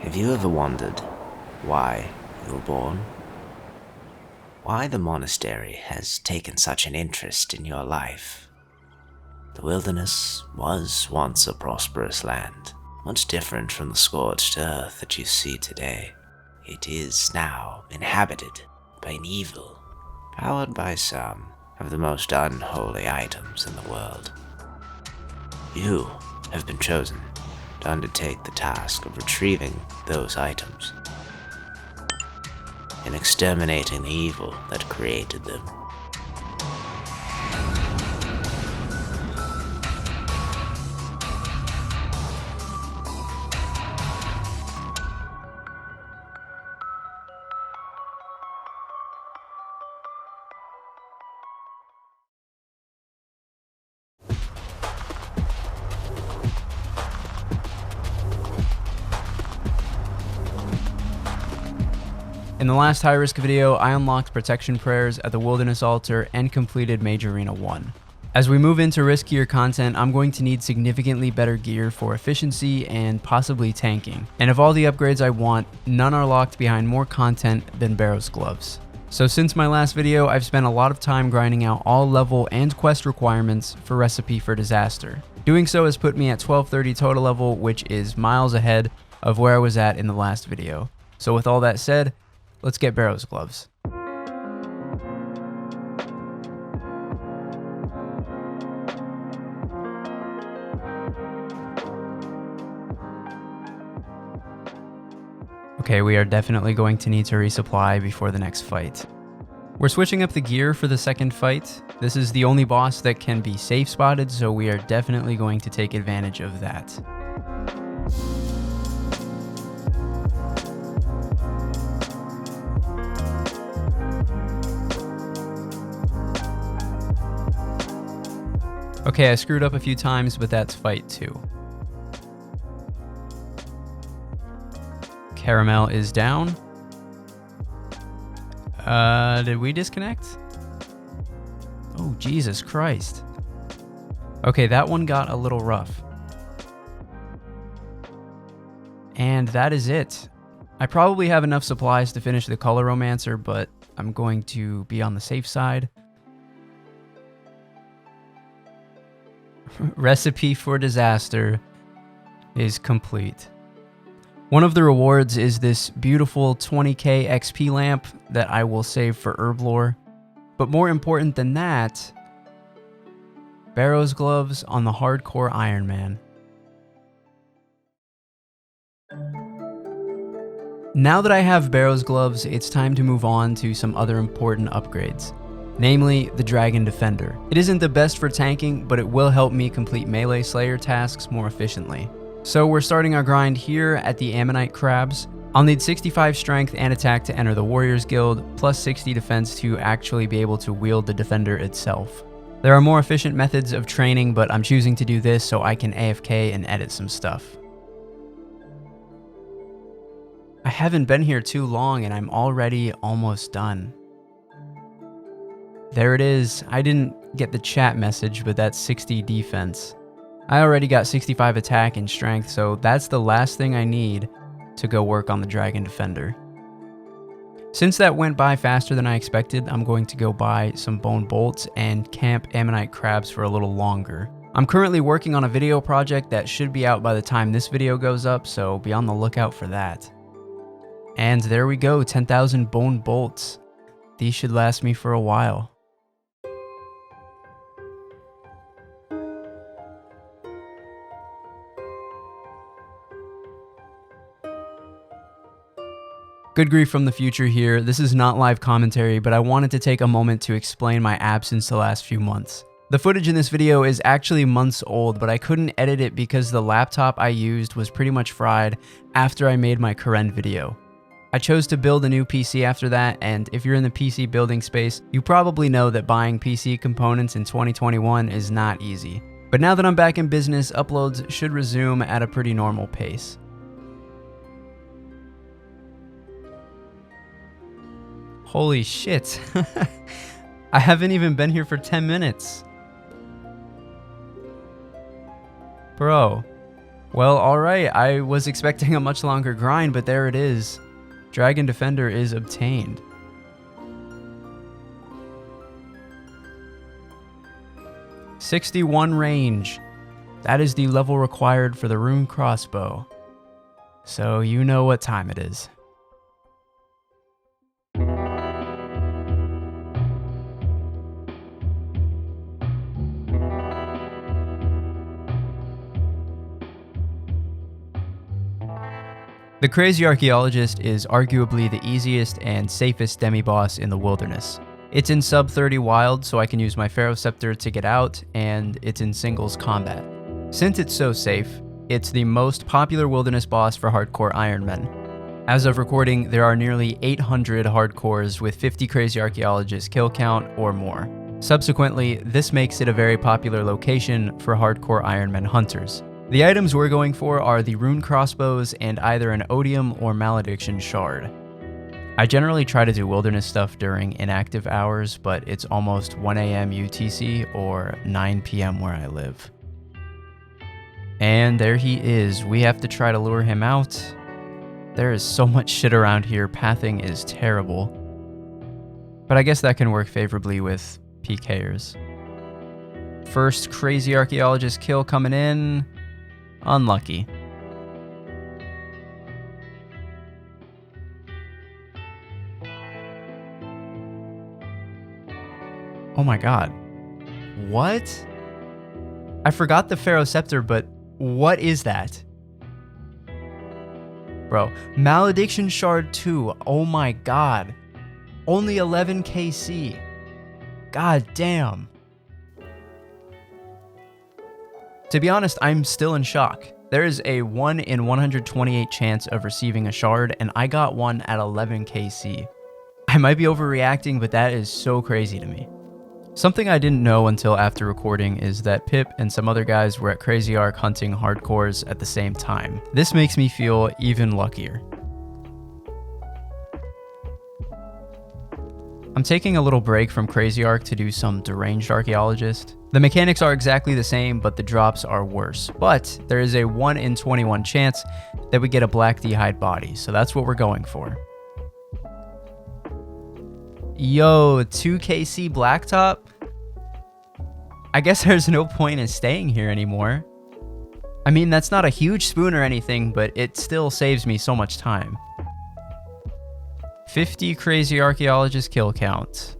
Have you ever wondered why you were born? Why the monastery has taken such an interest in your life? The wilderness was once a prosperous land, much different from the scorched earth that you see today. It is now inhabited by an evil, powered by some of the most unholy items in the world. You have been chosen to undertake the task of retrieving those items and exterminating the evil that created them. In the last high-risk video, I unlocked protection prayers at the Wilderness Altar and completed Mage Arena 1. As we move into riskier content, I'm going to need significantly better gear for efficiency and possibly tanking. And of all the upgrades I want, none are locked behind more content than Barrow's Gloves. So since my last video, I've spent a lot of time grinding out all level and quest requirements for Recipe for Disaster. Doing so has put me at 1230 total level, which is miles ahead of where I was at in the last video. So with all that said, let's get Barrow's Gloves. Okay, we are definitely going to need to resupply before the next fight. We're switching up the gear for the second fight. This is the only boss that can be safe spotted, so we are definitely going to take advantage of that. Okay, I screwed up a few times, but that's fight 2. Caramel is down. Did we disconnect? Oh, Jesus Christ. Okay, that one got a little rough. And that is it. I probably have enough supplies to finish the Color Romancer, but I'm going to be on the safe side. Recipe for Disaster is complete. One of the rewards is this beautiful 20k XP lamp that I will save for Herblore. But more important than that, Barrow's Gloves on the Hardcore Iron Man. Now that I have Barrow's Gloves, it's time to move on to some other important upgrades. Namely, the Dragon Defender. It isn't the best for tanking, but it will help me complete melee slayer tasks more efficiently. So we're starting our grind here at the Ammonite Crabs. I'll need 65 strength and attack to enter the Warriors Guild, plus 60 defense to actually be able to wield the Defender itself. There are more efficient methods of training, but I'm choosing to do this so I can AFK and edit some stuff. I haven't been here too long and I'm already almost done. There it is. I didn't get the chat message, but that's 60 defense. I already got 65 attack and strength, so that's the last thing I need to go work on the Dragon Defender. Since that went by faster than I expected, I'm going to go buy some bone bolts and camp Ammonite Crabs for a little longer. I'm currently working on a video project that should be out by the time this video goes up, so be on the lookout for that. And there we go, 10,000 bone bolts. These should last me for a while. Good grief from the future here. This is not live commentary, but I wanted to take a moment to explain my absence the last few months. The footage in this video is actually months old, but I couldn't edit it because the laptop I used was pretty much fried after I made my Karen video. I chose to build a new PC after that, and if you're in the PC building space, you probably know that buying PC components in 2021 is not easy. But now that I'm back in business, uploads should resume at a pretty normal pace. Holy shit. I haven't even been here for 10 minutes. Bro, Well, alright, I was expecting a much longer grind, but there it is. Dragon Defender is obtained. '61 range. That is the level required for the rune crossbow. So you know what time it is. The Crazy Archaeologist is arguably the easiest and safest demi-boss in the wilderness. It's in sub 30 wild, so I can use my Pharaoh Scepter to get out, and it's in singles combat. Since it's so safe, it's the most popular wilderness boss for hardcore Ironmen. As of recording, there are nearly 800 hardcores with 50 Crazy Archaeologist kill count or more. Subsequently, this makes it a very popular location for hardcore Ironmen hunters. The items we're going for are the rune crossbows and either an odium or malediction shard. I generally try to do wilderness stuff during inactive hours, but it's almost 1 AM UTC or 9 PM where I live. And there he is. We have to try to lure him out. There is so much shit around here. Pathing is terrible. But I guess that can work favorably with PKers. First Crazy Archaeologist kill coming in. Unlucky. Oh my god. What? I forgot the Pharaoh Scepter, but what is that? Bro, Malediction Shard 2. Oh my god. Only 11 KC. God damn. To be honest, I'm still in shock. There is a 1 in 128 chance of receiving a shard, and I got one at 11 KC. I might be overreacting, but that is so crazy to me. Something I didn't know until after recording is that Pip and some other guys were at Crazy Ark hunting hardcores at the same time. This makes me feel even luckier. I'm taking a little break from Crazy Ark to do some Deranged Archaeologist. The mechanics are exactly the same, but the drops are worse. But there is a 1 in 21 chance that we get a black d'hide body, so that's what we're going for. Yo, 2 KC blacktop? I guess there's no point in staying here anymore. I mean, that's not a huge spoon or anything, but it still saves me so much time. 50 Crazy Archaeologist kill count.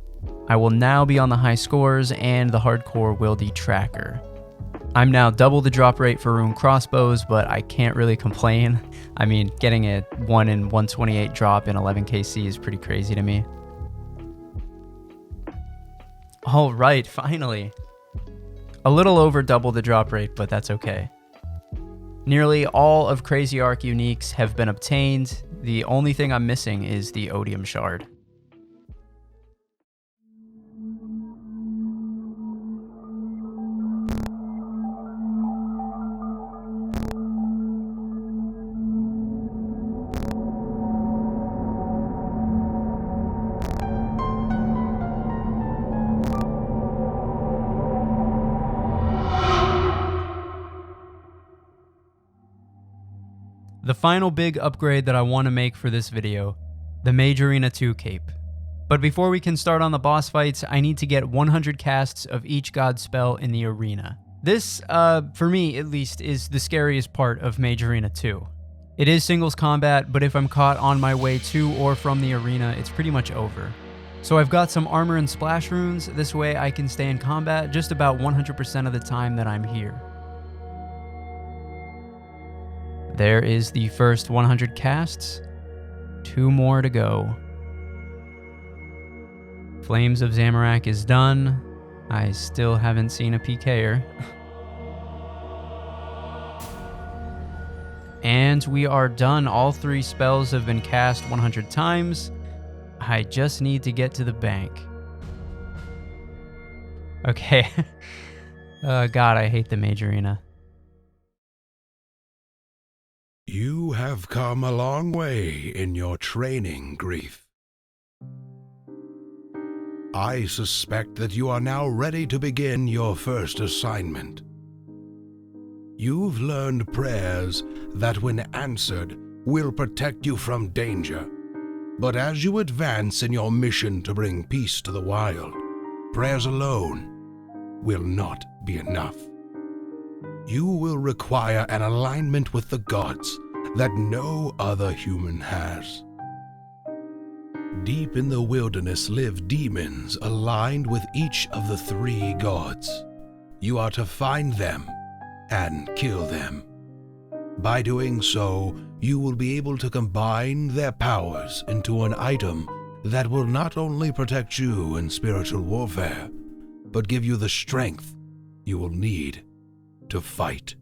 I will now be on the high scores and the hardcore wildy tracker. I'm now double the drop rate for rune crossbows, but I can't really complain. I mean, getting a 1 in 128 drop in 11 KC is pretty crazy to me. All right, finally. A little over double the drop rate, but that's okay. Nearly all of Crazy Ark uniques have been obtained. The only thing I'm missing is the odium shard. The final big upgrade that I want to make for this video, the Mage Arena 2 cape. But before we can start on the boss fights, I need to get 100 casts of each god spell in the arena. This, for me at least, is the scariest part of Mage Arena 2. It is singles combat, but if I'm caught on my way to or from the arena, it's pretty much over. So I've got some armor and splash runes, this way I can stay in combat just about 100% of the time that I'm here. There is the first 100 casts. 2 more to go. Flames of Zamorak is done. I still haven't seen a PKer. And we are done. All 3 spells have been cast 100 times. I just need to get to the bank. Okay. God, I hate the Mage Arena. You have come a long way in your training, Grief. I suspect that you are now ready to begin your first assignment. You've learned prayers that, when answered, will protect you from danger. But as you advance in your mission to bring peace to the wild, prayers alone will not be enough. You will require an alignment with the gods that no other human has. Deep in the wilderness live demons aligned with each of the 3 gods. You are to find them and kill them. By doing so, you will be able to combine their powers into an item that will not only protect you in spiritual warfare, but give you the strength you will need to fight.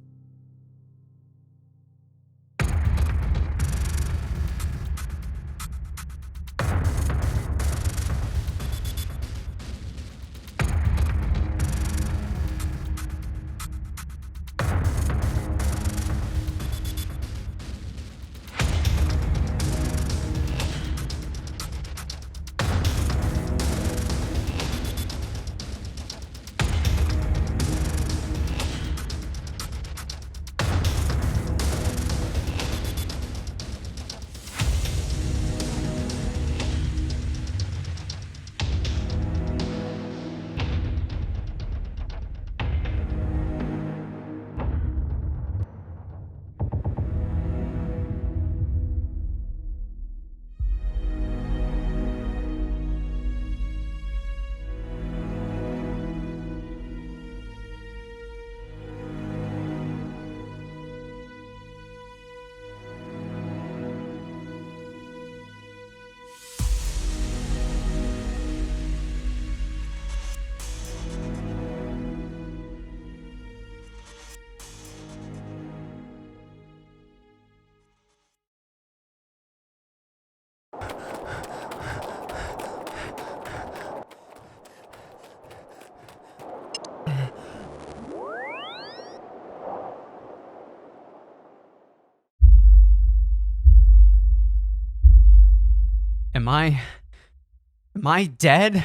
Am I dead?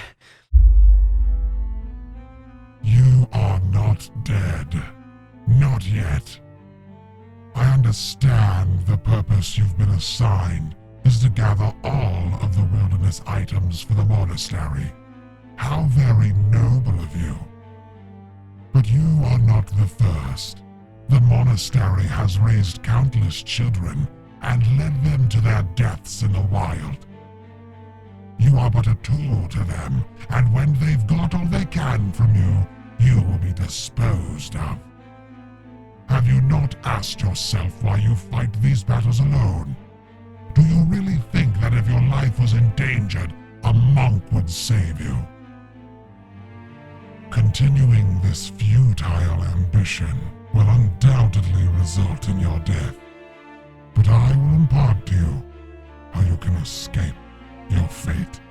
You are not dead. Not yet. I understand the purpose you've been assigned is to gather all of the wilderness items for the monastery. How very noble of you. But you are not the first. The monastery has raised countless children and led them to their deaths in the wild. You are but a tool to them, and when they've got all they can from you, you will be disposed of. Have you not asked yourself why you fight these battles alone? Do you really think that if your life was endangered, a monk would save you? Continuing this futile ambition will undoubtedly result in your death. But I will impart to you how you can escape your fate.